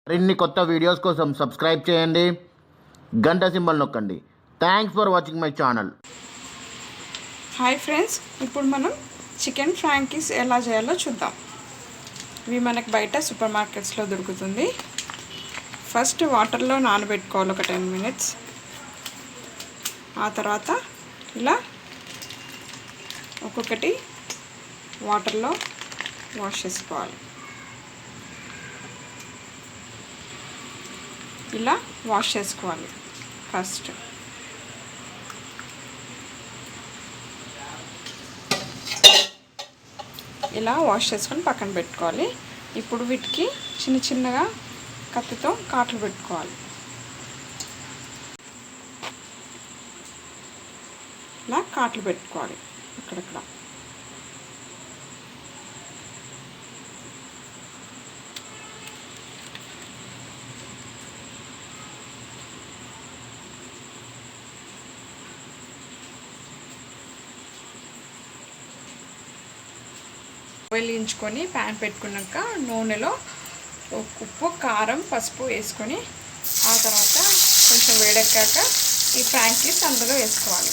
మరిన్ని కొత్త వీడియోస్ కోసం సబ్స్క్రైబ్ చేయండి, గంట సింబల్ నొక్కండి. Thanks for watching my channel. Hi friends, ఇప్పుడు మనం చికెన్ ఫ్రాంకీస్ ఎలా చేయాలో చూద్దాం. ఇవి మనకు బయట సూపర్ మార్కెట్స్లో దొరుకుతుంది. ఫస్ట్ వాటర్లో నానబెట్టుకోవాలి ఒక 10 minutes. ఆ తర్వాత ఇలా ఒక్కొక్కటి వాటర్లో వాష్ చేసుకోవాలి. ఇలా వాష్ చేసుకోవాలి ఫస్ట్. ఇలా వాష్ చేసుకొని పక్కన పెట్టుకోవాలి. ఇప్పుడు వీటికి చిన్న చిన్నగా కత్తితో కాట్లు పెట్టుకోవాలి. ఇలా కాట్లు పెట్టుకోవాలి అక్కడక్కడ. వెలిగించుకొని ప్యాన్ పెట్టుకున్నాక నూనెలో ఉప్పు, కారం, పసుపు వేసుకొని ఆ తర్వాత కొంచెం వేడెక్కాక ఈ ఫ్రాంకీస్ అందులో వేసుకోవాలి.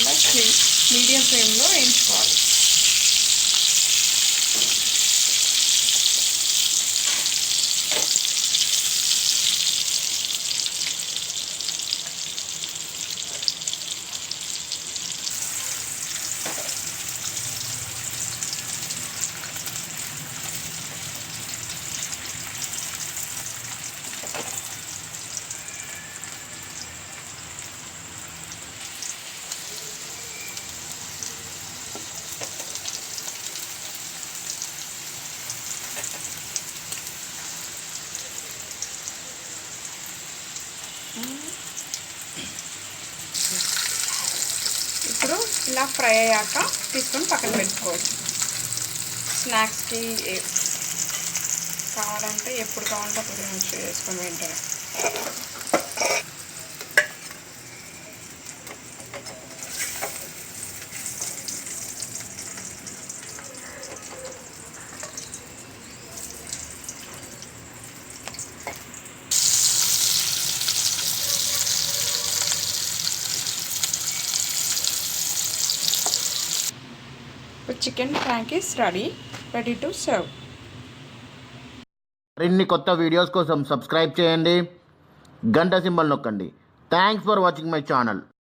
ఇలా మీడియం ఫ్లేమ్లో వేయించుకోవాలి. ఇప్పుడు ఇలా ఫ్రై అయ్యాక తీసుకొని పక్కన పెట్టుకోవచ్చు. స్నాక్స్కి కావాలంటే ఎప్పుడు కావాలంటే అప్పుడు మంచిగా చేసుకొని తింటారు. Chicken frankies ready to serve. మరిన్ని కొత్త వీడియోస్ కోసం సబ్స్క్రైబ్ చేయండి, గంట సింబల్ నొక్కండి. Thanks for watching my channel.